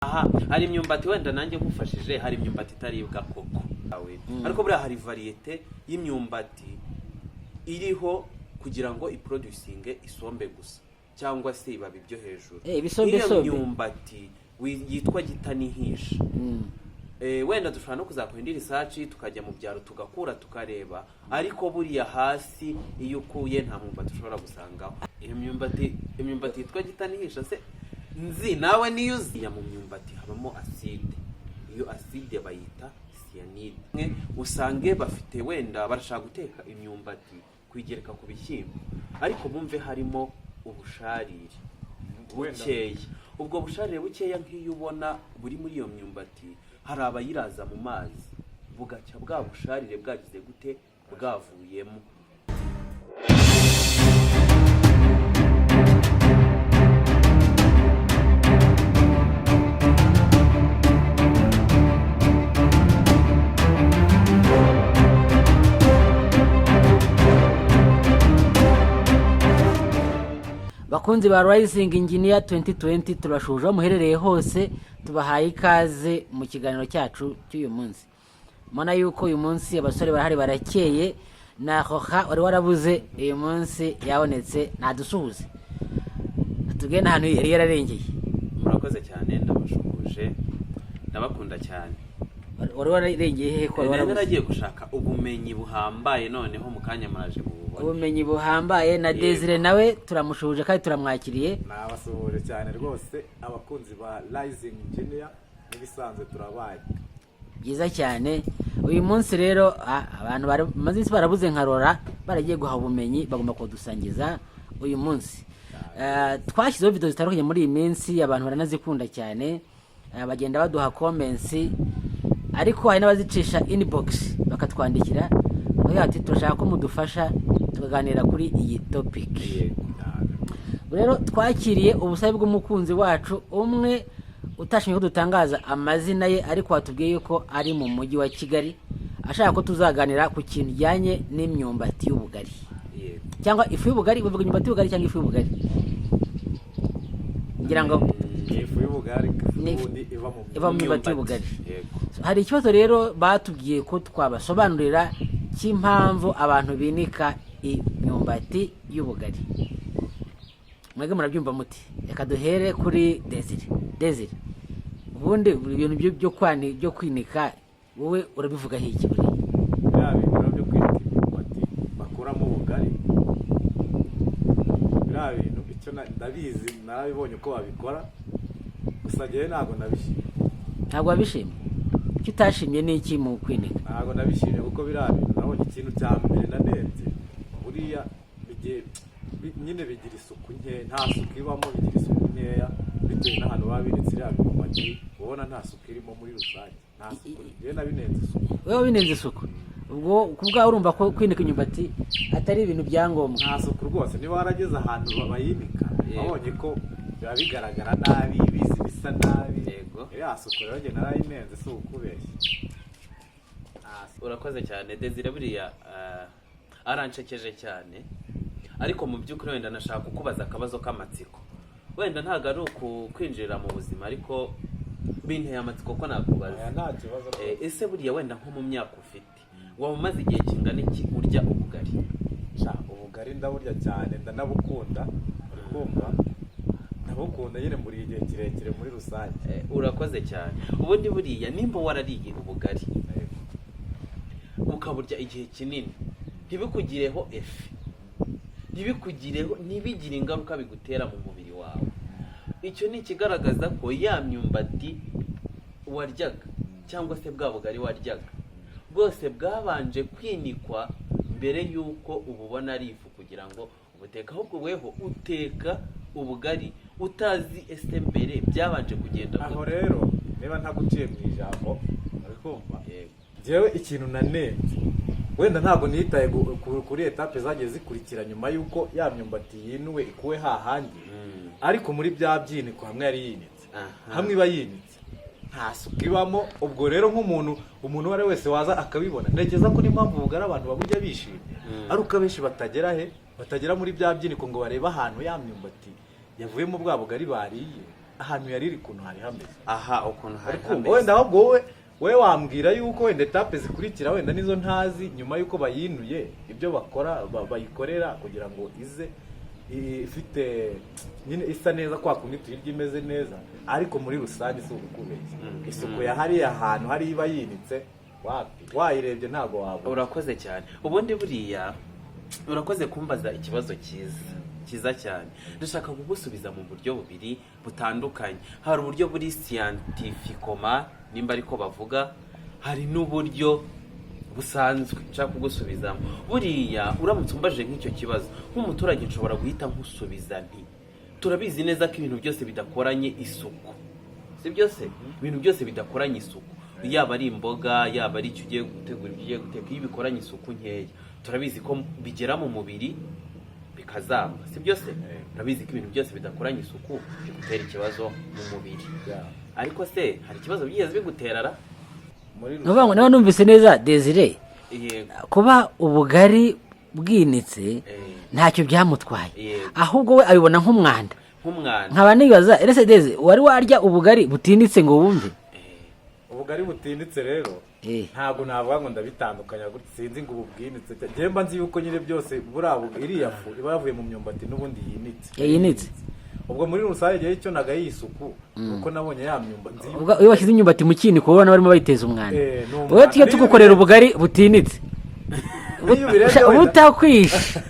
aha hari imyumbati wenda nanjye nkufashije, hari imyumbati itaribwa koko ariko buriya hari variyete y'imyumbati iriho kugira ngo iproducinge isombe gusa cyangwa se ibabi byo hejuru. Iyo myumbati yitwa gitanihisha. Wenda dushobora no kuzakwenda research tukajya mu byaro tugakura tukareba, ariko buriya hasi iyo ukuye nta mwumbati ushobora gusangaho. Iyo imyumbati yitwa gitanihisha se nzi nawe niyo uzi. Mu myumbati habamo acide, iyo acide bayita cyanide. Usange bafite wenda barashaka guteka imyumbati kwigereka ku bishyimbo, ariko bumve harimo ubusharire bukeya. Ubwo busharire bukeya nk'iyo ubona buri muri iyo myumbati, hari abayiraza mu mazi bugacya bwa busharire bwagize gute bwavuyemo. Bakunzi ba Rising Engineer 2020 turashuje muherereye hose, tubahaye ikaze mu kiganiro cyacu cy'uyu munsi. Mona yuko uyu munsi abasore barahari barakeye, na hoha wari warabuze uyu munsi yabonetse nadusuhuze. Tugenda hano yari yararengeye. Murakoze cyane, ndabashukuje, ndabakunda cyane. Wari wararengeye he ko warabuze? Naragiye gushaka ubumenyi buhambaye, noneho mukanya maraje mu ubumenyi buhambaye na Desire nawe turamushuje kandi turamwakiriye. Nabasuhuje cyane rwose abakunzi ba Rising Engineer, nibisanzwe turabaye. Byiza cyane. Uyu munsi rero abantu bamaze barabuze nkarora baragiye guha ubumenyi bagomba kudusangiza uyu munsi. Twashyizeho video zitandukanye muri iyi minsi, abantu baranazikunda cyane, bagenda baduha comments, ariko hari n'abazicisha inbox bakatwandikira ati turashaka ko mudufasha tukaganira kuri iyi topic. Rero twakiriye ubusabe bw'umukunzi wacu umwe utashimye ko dutangaza amazina ye, ariko watubwiye ko ari mu mujyi wa Kigali, ashaka ko tuzaganira ku kintu kijyanye n'imyumbati y'ubugari. Cyangwa ifu y'ubugari, bavuga imyumbati y'ubugari cyangwa ifu y'ubugari? Ngira ngo ifu y'ubugari ubundi iva mu myumbati y'ubugari. Hari ikibazo rero batubwiye ko twabasobanurira cy'impamvu abantu binika imyumbati y'ubugari. Mwege murabyumva muti? Reka duhere kuri Desire. Ubundi ibintu byo kwinika wowe urabivuga iki buri? Ya bintu byo kwinika imyumbati bakuramo ubugari. Bira bintu icyo ndabizi, narabibonye uko babikora, gusa gihe ntago nabishimye. Ntabwo wabishimye? Icyo utashimye ni iki mu kwinika? Ntago nabishimye kuko bira bintu nabonye ikintu cya mbere nanenze, buriya nyine bigira isuku nke, nta suku ibamo, bigira isuku nkeya bitewe n'ahantu babinitse iriya myumbati, ubona nta suku irimo muri rusange, nta suku. Yewe nabinenze isuku. Wewe binenze isuku? Ubwo kubwa urumva ko kwinika imyumbati atari ibintu byangombwa? Nta suku rwose. Niba warageze ahantu bayinika babonye ko biba bigaragara nabi, bisa nabi, yego ya suku rero njye narayinenze, si ukubeshya. Urakoze cyane Desire, buriya arancekeje cyane, ariko mu by'ukuri wenda nashaka kukubaza akabazo k'amatsiko. Wenda ntago ari kwinjira mu buzima, ariko binteye amatsiko ko nakubaza. Nta kibazo. Ese buriya wenda nko mu myaka ufite, waba umaze igihe kingana iki urya ubugari? Ubugari ndaburya cyane, ndanabukunda, urikumva, ndabukunda nyine muri igihe kirekire muri rusange. Urakoze cyane. Ubundi buriya nimba warariye ubugari ukaburya igihe kinini, ntibikugireho efe, ntibigire ingaruka bigutera mu mubiri wawe, icyo ni ikigaragaza ko ya myumbati waryaga cyangwa se bwa bugari waryaga bwose bwabanje kwinikwa mbere y'uko ububona ari ifu kugira ngo ubuteka. Ahubwo weho uteka ubugari utazi ese mbere byabanje kugenda aho. Rero niba ntaguciye mu ijambo, urikumva, jewe ikintu nanenze, wenda ntago nitaye kuri etape zagiye zikurikira nyuma yuko ya myumbati yinuwe ikuwe hahandi, ariko muri bya byiniko hamwe yari yinitse, hamwe iba yinitse nta suku ibamo. Ubwo rero umuntu wari wese waza akabibona, ntegeza ko n'impamvu ubugari abantu baburya bishimye, ari uko abenshi batagera muri bya byiniko ngo barebe ahantu ya myumbati yavuyemo bwa bugari bariye, ahantu yari iri kuntu hari hameze aha ukuntu hari ariko wenda ahubwo wowe wambwira yuko wenda etape zikurikira wenda nizo ntazi nyuma yuko bayinuye ibyo bakora bayikorera kugira ngo ize ifite nyine isa neza kwa kundi tuyirya imeze neza ariko muri rusange si ukubeshya isuku ya hariya ahantu hari iba yinitse wapi wayirebye ntabwo wabona. Urakoze cyane. Ubundi buriya urakoze kumbaza ikibazo cyiza cyane. Ndashaka kugusubiza mu buryo bubiri butandukanye. Hari uburyo buri scientificoma nimba ariko bavuga, hari n'uburyo busanzwe nshaka kugusubizamo. Buriya uramutse umbaje nk'icyo kibazo nk'umuturage nshobora guhita nkusubiza nti turabizi neza ko ibintu byose bidakoranye isuku. Si byose ibintu byose bidakoranye isuku. Yaba ari imboga, yaba ari icyo ugiye gutegura, ibyo ugiye guteka, iyo bikoranye isuku nkeya turabizi ko bigera mu mubiri bikazamba. Si byose turabizi ko ibintu byose bidakoranye isuku bigutera ikibazo mu mubiri. Ariko se hari ikibazo byigeze biguterara? Nubango nawe numvise neza Desire, kuba ubugari bwinitse ntacyo byamutwaye, ahubwo we abibona nk'umwanda. Nkaba nibaza ese Deze wari warya ubugari butinitse ngo wumve? Ubugari butinitse rero ntabwo navuga ngo ndabitandukanya gutya, sinzi ngo ububwinitse cyemba nzi yuko nyine byose burabo iriya fu iba yavuye mu myumbati n'ubundi yinitse. Ubwo muri rusange igihe cyo naga yisuku uko nabonye ya myumbati. Ubwo iyo bashyize imyumbati mu kindi kubona barimo bayiteza umwanda. Wowe tiyo tugukorera ubugari butinitse. Ubutakwisha.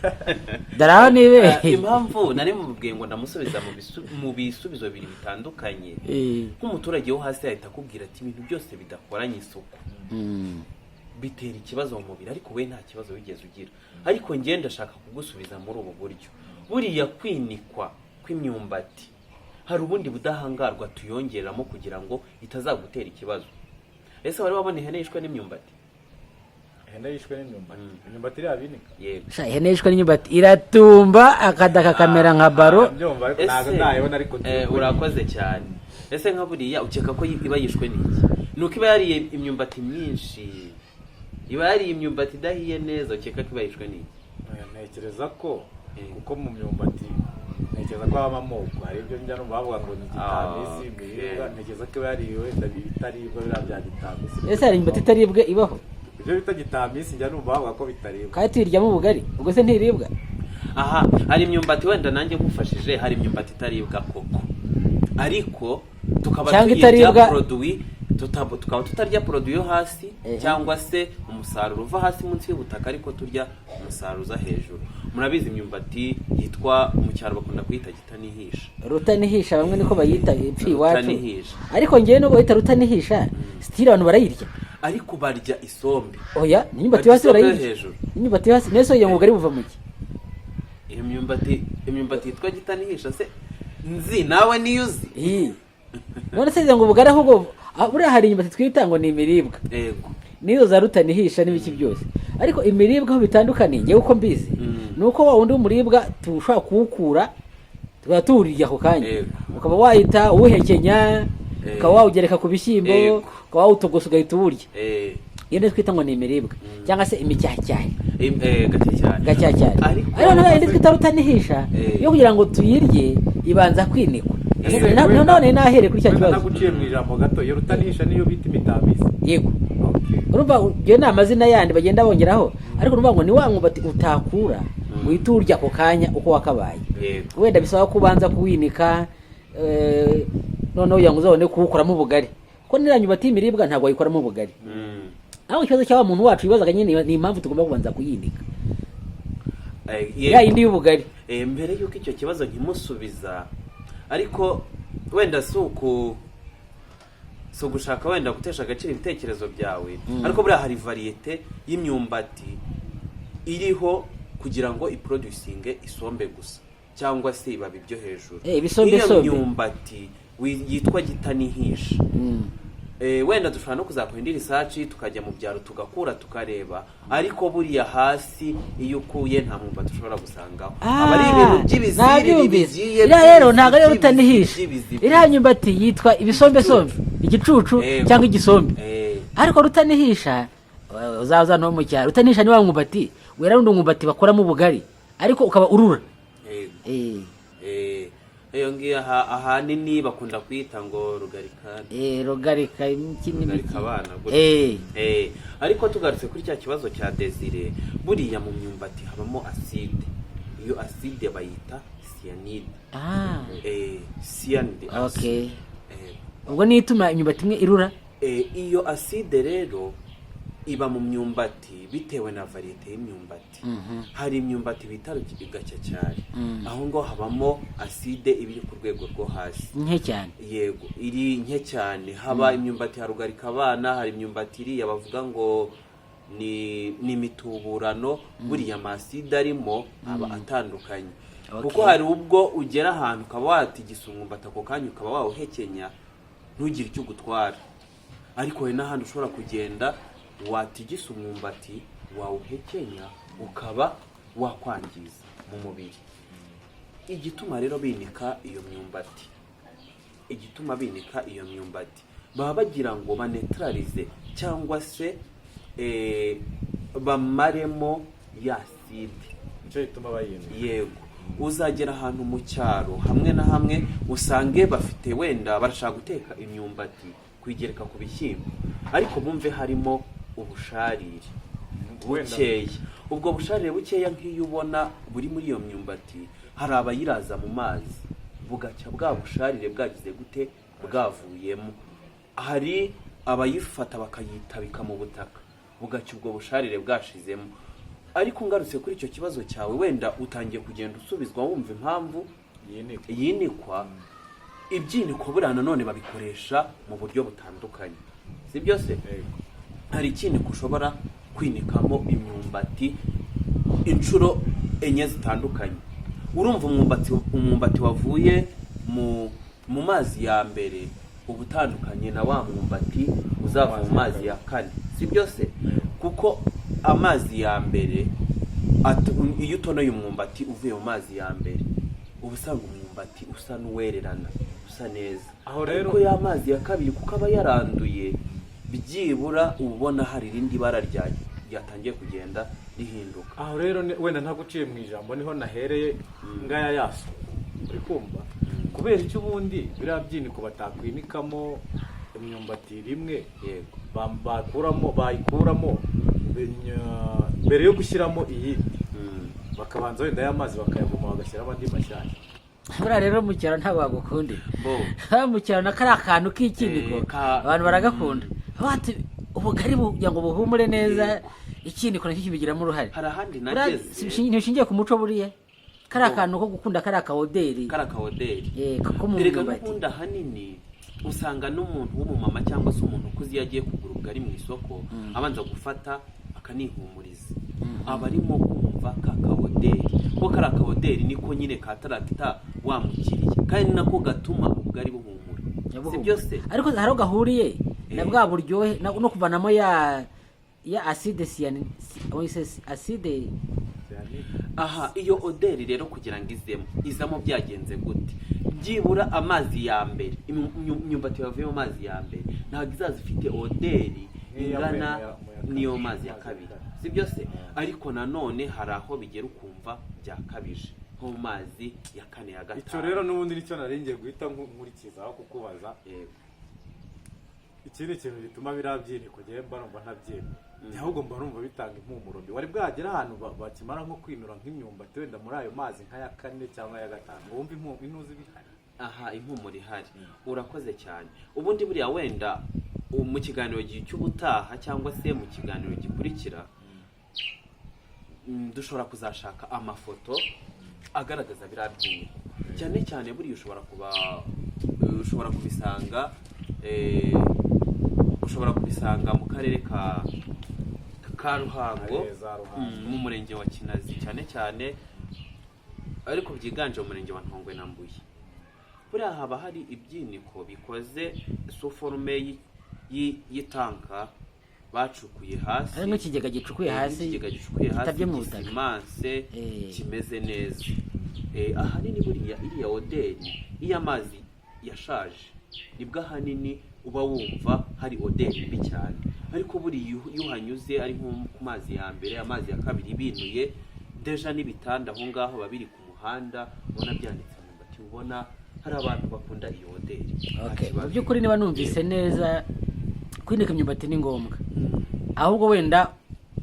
Daraho nibe. Impamvu nari mubwiye ngo ndamusubiza mu bisubizo bibiri bitandukanye. Nk'umuturage wo hasi ahita akubwira ati ibintu byose bidakoranye isuku bitera ikibazo mu mubiri, ariko we nta kibazo wigeze ugira. Ariko ngiye ndashaka kugusubiza muri ubu buryo. Buriya kwinikwa kw'imyumbati hari ubundi budahangarwa tuyongeramo kugira ngo itazagutera ikibazo. Ese wari wabona ihene yishwe n'imyumbati? Ihene yishwe n'imyumbati? Imyumbati irabinika? Yego. Sha ihene yishwe n'imyumbati iratumba akadaka kamera nka baro. Urakoze cyane. Ese nka buriya ukeka ko iba yishwe n'iki? Nuko iba yariye imyumbati myinshi, iba yariye imyumbati idahiye neza, ukeka ko iba yishwe n'iki? Ntekereza ko kuko mu myumbati ntekereza ko habamo amoko, hari ibyo njya no bavuga ngo ni gitamisi ibiribwa, ntekereza ko yariwe bitaribwa biriya bya gitamisi. Ese hari imyumbati itaribwe ibaho? Ibyo bita gitamisi njya numva bavuga ko bitaribwa. Kandi tuyiryamo ubugari ubwo se ntiribwa? Aha, hari imyumbati wenda nanjye ngufashije, hari imyumbati itaribwa koko, ariko tukaba tuyirya produit, tukaba tutarya produit yo hasi cyangwa se umusaruro uva hasi munsi y'ubutaka, ariko turya umusaruro uza hejuru. Murabizi imyumbati yitwa mu cyaro bakunda kuyita gitanihisha. Rutanihisha bamwe niko bayita ipfi iwacu, ariko ngewe no bayita rutanihisha stile abantu barayirya. Ariko barya isombe. Oya, imyumbati hasi barayirya. Imyumbati hasi neso yo mugari buva muki? Imyumbati yitwa gitanihisha se nzi nawe niyuzi. None se ngo ubugari ahubwo buriya hari imyumbati twita ngo ni imiribwa. Yego. Nizo za rutanihisha n'ibiki byose. Ariko imiribwa aho bitandukaniye ngewe uko mbizi nuko wa wundi umuribwa tushaka kuwukura tugaturiye ako kanya, ukaba wahita uwuhekenya, ukaba wawugereka ku bishyimbo, ukaba wawutogosa ugahita uwurya. Iyo niyo twita ngo ni imiribwa cyangwa se imicyacyari. Gacyacyari. Ariko nayo twita rutanihisha yo kugira ngo tuyirye ibanza kwinikwa. None nahere kuri cya kibazo. Naguciye mu ijambo gato, iyo rutanihisha niyo bita imitamisi. Yego. Urumva iyo ni amazina yandi bagenda bongeraho, ariko urumva ngo ni wa mwumbati utakura uhita urya ako kanya uko wakabaye. Wenda bisaba kubanza kuwinika noneho ugira ngo uzabone kuwukoramo ubugari, ko niranyubati imiribwa ntabwo wayikoramo ubugari. Aho ikibazo cy'aba muntu wacu bibazaga nyine ni impamvu tugomba kubanza kuyinika ya indi y'ubugari. Mbere yuko icyo kibazo nkimusubiza, ariko wenda suku so gushaka wenda gutesha agaciro ibitekerezo byawe, ariko buriya hari variete y'imyumbati iriho kugira ngo iproducinge isombe gusa cyangwa se ibabi byo hejuru. Iyo myumbati yitwa gitanihisha. Wenda dushobora no kuzakora indi research tukajya mu byaro tugakura tukareba, ariko buriya hasi iyo ukuye nta mwumbati ushobora gusangaho. Abari ibintu by'ibiziri bigiye rero ntago ari rutanihisha. Iriya myumbati yitwa ibisombe sombe, igicucu cyangwa igisombe. Ariko rutanihisha uzaza no mu cyaro, rutanihisha ni wa mwumbati wera rundi mwumbati bakoramo ubugari ariko ukaba urura. iyo ngiyo ahanini bakunda kwita ngo rugarikani. Rugarika abana ariko tugarutse kuri cya kibazo cya Desire, buriya mu myumbati habamo acide. Iyo acide bayita cyanide. Cyanide. Okay. Ubwo ni ituma imyumbati imwe irura. Iyo acide rero iba mu myumbati bitewe na variete y'imyumbati. Hari imyumbati bita igacya cyane, aho ngo habamo acide ibiri ku rwego rwo hasi nke cyane. Yego, iri nke cyane. Haba imyumbati ya rugarika abana, hari imyumbati iriya bavuga ngo ni imituburano. Buriya amaside arimo aba atandukanye. Kuko hari ubwo ugera ahantu ukaba watigisa umwumbati ako kanya ukaba wawuhekenya ntugire icyo gutwara, ariko hari n'ahandi ushobora kugenda watigisa umwumbati wawuhekenya ukaba wakwangiza mu mubiri. Igituma rero binika iyo myumbati, baba bagira ngo banetralize cyangwa se bamaremo ya acide. Nicyo gituma bayinika. Yego, uzagera ahantu mu cyaro hamwe na hamwe usange bafite wenda barashaka guteka imyumbati kuyigereka ku bishyimbo, ariko bumve harimo ubusharire bukeya. Ubwo busharire bukeya nk'iyo ubona buri muri iyo myumbati, hari abayiraza mu mazi bugacya bwa busharire bwagize gute bwavuyemo. Hari abayifata bakayitabika mu butaka bugacya ubwo busharire bwashizemo. Ariko ngarutse kuri icyo kibazo cyawe, wenda utangiye kugenda usubizwa wumva impamvu yinikwa. Ibyiniko buriya nanone babikoresha mu buryo butandukanye, si byose. Hari ikiniko ushobora kwinikamo imyumbati inshuro enye zitandukanye. Urumva umwumbati wavuye mu mazi ya mbere uba utandukanye na wa mwumbati uzava mu mazi ya kane, si byose. Kuko amazi ya mbere iyo utonoye umwumbati uvuye mu mazi ya mbere uba usanga umwumbati usa n'uwererana, usa neza. Aho rero ko ya mazi ya kabiri kuko aba yaranduye, byibura ubona hari irindi bara ryatangiye kugenda rihinduka. Aho rero wenda ntaguciye mu ijambo niho nahereye ngaya yaso. Uri kumva kubera icyo ubundi biriya byiniko batakwinikamo imyumbati rimwe, yego bayikuramo mbere yo gushyiramo iyindi, bakabanza wenda y'amazi bakayavoma bagashyiramo andi mashyashya. Buriya rero mu cyaro ntabwo bagukunde. Mu cyaro na kariya kantu k'ikiniko abantu baragakunda. Bati ubugari kugira ngo buhumure neza, ikiniko nacyo kibigiramo uruhare. Hari ahandi nageze ntishingiye ku muco buriye kariya kantu ko gukunda kariya kahoderi. Kako mu myumbati gukunda hanini usanga n'umuntu w'umumama cyangwa se umuntu ukuze iyo agiye kugura ubugari mu isoko abanza gufata akanihumuriza. Aba arimo kumva kakahoderi, ko kariya kahoderi niko nyine katarata wamukiriye, kandi nako gatuma ubugari buhumura, si byose. Ariko hari gahuriye na bwa buryohe no kuvanamo ya acide acide. Aha, iyo oderi rero kugira ngo izamo byagenze gute? Byibura amazi ya mbere, imyumbati yavuye mu mazi ya mbere ntabwo izaza ifite oderi ingana niyo mazi ya kabiri, si byose. Ariko nanone hari aho bigera ukumva byakabije nko mu mazi ya kane ya gatanu. Icyo rero n'ubundi nicyo naringiye guhita nkurikiza aho kukubaza. Ikindi kintu gituma birabyiniko ngiye mba numva ntabyemera, ahubwo mba numva bitanga impumuro mbi. Wari bwagera ahantu bakimara nko kwinura nk'imyumbati wenda muri ayo mazi nk'aya kane cyangwa ya gatanu, wumva intuzi bihari. Aha, impumuro ihari. Urakoze cyane. Ubundi buriya wenda mu kiganiro cy'ubutaha cyangwa se mu kiganiro gikurikira dushobora kuzashaka amafoto agaragaza birabyiniko. Cyane cyane buriya ushobora kubisanga mu karere ka Ruhango, mu murenge wa Kinazi cyane cyane, ariko byiganje mu murenge wa Ntongwe na Mbuye. Buriya haba hari ibyiniko bikoze soforume y'itanka bacukuye hasi, hari n'ikigega gicukuye hasi kitabye mu butaka, kimeze neza. Ahanini buriya iriya oderi iyo amazi yashaje nibwo ahanini uba wumva hari oderi mbi cyane. Ariko buriya iyo uhanyuze ari nko ku mazi ya mbere, amazi ya kabiri binuye deja n'ibitanda aho ngaho babiri ku muhanda ubona byanditse imyumbati, ubona hari abantu bakunda iyo oderi. Okay, mu by'ukuri niba numvise neza kwinika imyumbati ni ngombwa, ahubwo wenda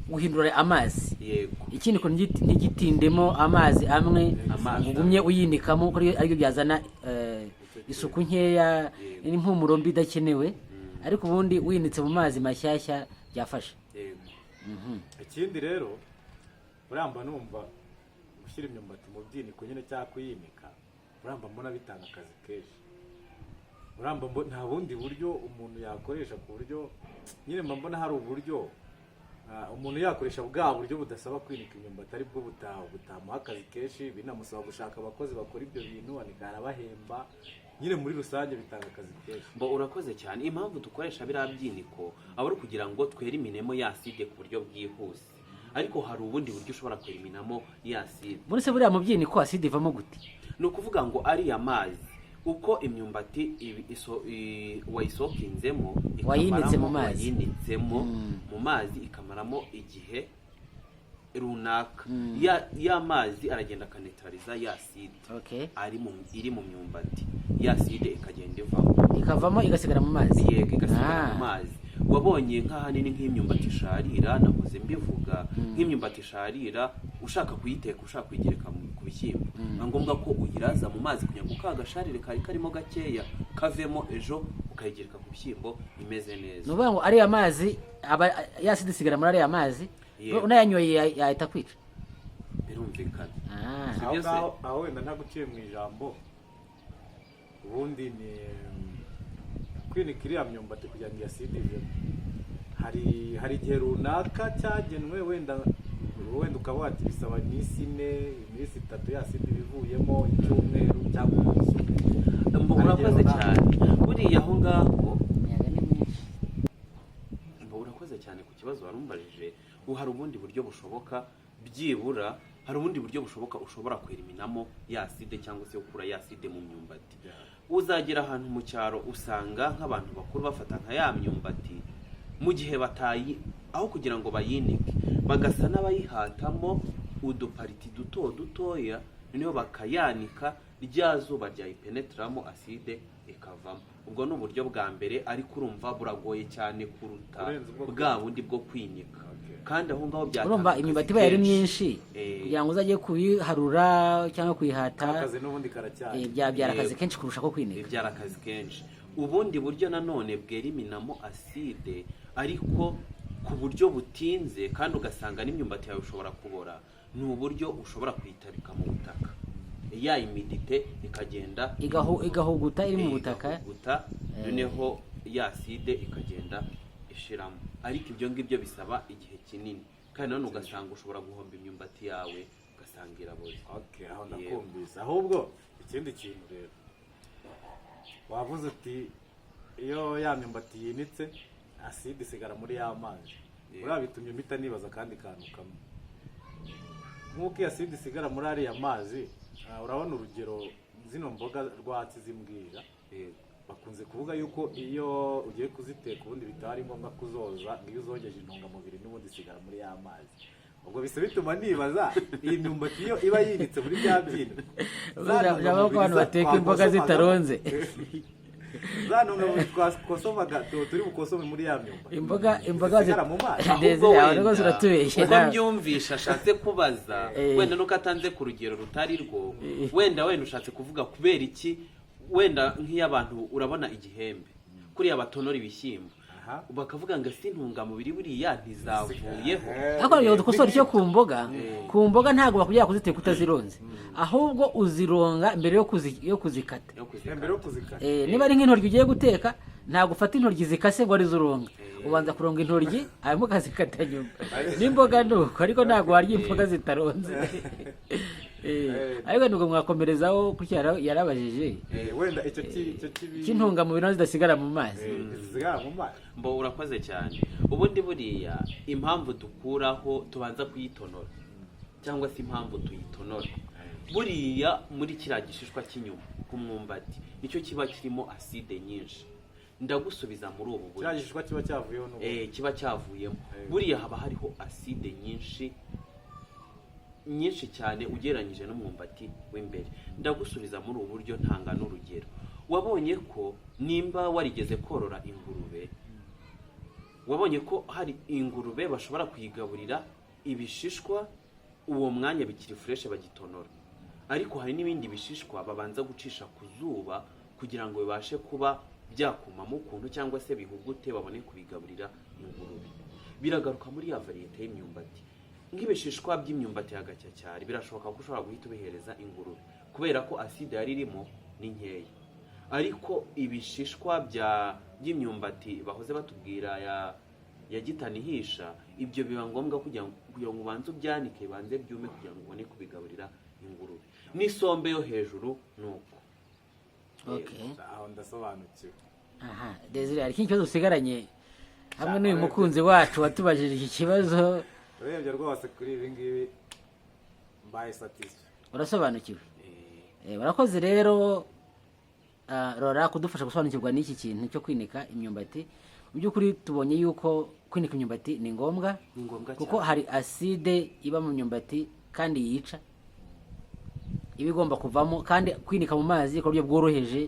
guhindura amazi. Yego. Ikindi ko ntigitindemo amazi amwe ugumye uyinikamo kuri aribyo byazana isuku nkeya n'impumuro mbi idakenewe, ariko ubundi winitse mu mazi mashyashya byafasha. Yego. Ikindi rero uramba numva gushyira imyumbati mu byiniko nyine cyangwa kuyinika, uramba mbona bitanga akazi kenshi. Uramba nta bundi buryo umuntu yakoresha ku buryo nyine mbona hari uburyo umuntu yakoresha bwa buryo budasaba kwinika imyumbati ari bwo butamuha akazi kenshi, binamusaba gushaka abakozi bakora ibyo bintu anikara bahemba. Nyine muri rusange bitanga akazi kenshi. Urakoze cyane. Impamvu dukoresha biriya byiniko aba ari kugira ngo twere iminemo y'aside ku buryo bwihuse, ariko hari ubundi buryo ushobora kwera iminamo y'aside. Muri se buriya mu byiniko aside ivamo gute? Ni ukuvuga ngo ari amazi uko imyumbati wayisokinzemo wayinitsemo mu mazi ikamaramo igihe runaka, ya mazi aragenda akanetariza ya aside iri mu myumbati, ya aside ikagenda ikavamo igasigara mu mazi. Yego, igasigara mu mazi. Wabonye nk'ahanini nk'imyumbati isharira, nahoze mbivuga nk'imyumbati isharira ushaka kuyiteka, ushaka kuyigereka ku bishyimbo, ni ngombwa ko uyiraza mu mazi kugira ngo kagasharire kari karimo gakeya kavemo, ejo ukayigereka ku bishyimbo imeze neza. Ni ukuvuga ngo ariya mazi yaside isigara muri ariya mazi, unayanyoye yahita kwica. Birumvikana. Aho wenda ntaguciye mu ijambo, ubundi ni kwinika iriya myumbati kugira ngo iyaside ivemo. Hari igihe runaka cyagenwe, wenda ukaba wati bisaba iminsi 4, iminsi 3 yaside ibivuyemo, icyumweru cyangwa umunsi umwe. Urakoze cyane. Buriya aho ngaho urakoze cyane ku kibazo warumbajije. Hari ubundi buryo bushoboka, byibura hari ubundi buryo bushoboka ushobora kwera iminamo y'aside cyangwa se gukura y'aside mu myumbati. Uzagera ahantu mu cyaro usanga nk'abantu bakuru bafata nka ya myumbati, mu gihe aho kugira ngo bayinike bagasa n'abayihatamo udupariti dutoya, noneho bakayanika, rya zuba ryayipenetramo aside ikavamo. Ubwo ni uburyo bwa mbere, ariko urumva buragoye cyane kuruta bwa bundi bwo kwinika. Kandi aho ngaho urumva imyumbati iba yari myinshi, kugira ngo uzajye kuyiharura cyangwa kuyihata, akazi n'ubundi karacyari byabyara akazi kenshi kurusha ko kwinika. Byara akazi kenshi. Ubundi buryo nanone bwera iminamo aside ariko ku buryo butinze, kandi ugasanga n'imyumbati yawe ushobora kubora, ni uburyo ushobora kuyitarika mu butaka, ya imidite ikagenda igahuguta iri mu butaka, noneho ya aside ikagenda ishiramo. Ariko ibyo ngibyo bisaba igihe kinini, kandi none ugasanga ushobora guhomba imyumbati yawe ugasanga iraboze. Aho ndakumvise. Ahubwo ikindi kintu rero wavuze uti iyo ya myumbati yinitse aside isigara muri ya mazi, uriya bitumye mpita nibaza kandi kantu kamwe. Nk'uko iyo aside isigara muri ariya mazi, urabona urugero zino mboga rwatsi z'imbwija, bakunze kuvuga yuko iyo ugiye kuziteka ubundi bitaba ari ngombwa kuzoza, iyo uzogeje intungamubiri n'ubundi isigara muri ya mazi. Ubwo bisa bituma nibaza iyi myumbati iyo iba yinitse muri bya byino, urabona ko abantu bateka imboga zitaronze, za ntungamubiri twakosomaga turi bukosome muri ya myumbati, imboga zisigara mu mazi. Rwose uratubeshye. Ubwo mbyumvisha ashatse kubaza, wenda nuko atanze ku rugero rutari rwo, wenda ushatse kuvuga kubera iki, wenda nk'iy'abantu urabona igihembe kuriya batonora ibishyimbo, bakavuga ngo si intungamubiri buriya ntizavuyeho. Ariko rero dukosora icyo ku mboga ntabwo bakujya kuziteka utazironze, ahubwo uzironga mbere yo kuzikata. Niba ari nk'intoryi ugiye guteka, ntabwo ufata intoryi zikase ngo arizo uronga, ubanza kuronga intoryi hanyuma ukazikata nyuma. N'imboga nuko, ariko ntabwo warya imboga zitaronze. Ariko nubwo mwakomerezaho kuko yarabajije wenda icyo cy'intungamubiri nazo zidasigara mu mazi. Urakoze cyane. Ubundi buriya impamvu dukuraho tubanza kuyitonora, cyangwa se impamvu tuyitonora, buriya muri kiriya gishishwa cy'inyuma ku mwumbati nicyo kiba kirimo aside nyinshi. Ndagusubiza muri ubu buryo, kiriya gishishwa kiba cyavuyemo kiba cyavuyemo, buriya haba hariho aside nyinshi nyinshi cyane ugereranyije n'umwumbati w'imbere. Ndagusubiza muri ubu buryo ntanga n'urugero. Wabonye ko nimba warigeze korora ingurube, wabonye ko hari ingurube bashobora kuyigaburira ibishishwa uwo mwanya bikiri fresh bagitonora, ariko hari n'ibindi bishishwa babanza gucisha ku zuba kugira ngo bibashe kuba byakumamo ukuntu cyangwa se bihugute babone kubigaburira ingurube. Biragaruka muri ya variyete y'imyumbati. Nk'ibishishwa by'imyumbati ya gacyacyari birashoboka ko ushobora guhita ubihereza ingurube kubera ko aside yari irimo ni nkeya, ariko ibishishwa by'imyumbati bahoze batubwira ya gitanihisha, ibyo biba ngombwa kugira ngo ubanze ubyanike banze byume kugira ngo ubone kubigaburira ingurube. N'isombe yo hejuru nuko. Aho ndasobanukiwe. Aha, Desire, hari ikibazo usigaranye hamwe n'uyu mukunzi wacu watubajije iki kibazo. Urebye rwose kuri ibi ngibi mbaye satisfied. Urasobanukiwe? Barakoze rero Rora kudufasha gusobanukirwa n'iki kintu cyo kwinika imyumbati. Mu by'ukuri tubonye yuko kwinika imyumbati ni ngombwa kuko hari aside iba mu myumbati kandi yica, iba igomba kuvamo, kandi kwinika mu mazi ku buryo bworoheje,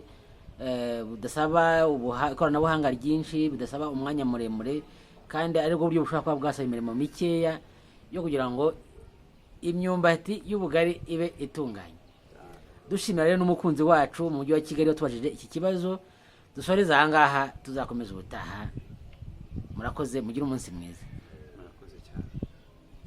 budasaba ikoranabuhanga ryinshi, budasaba umwanya muremure, kandi ari bwo buryo bushobora kuba bwasaba imirimo mikeya yo kugira ngo imyumbati y'ubugari ibe itunganye. Dushimira rero n'umukunzi wacu mu mujyi wa Kigali watubajije iki kibazo. Dusoreza aha ngaha, tuzakomeza ubutaha. Murakoze, mugire umunsi mwiza.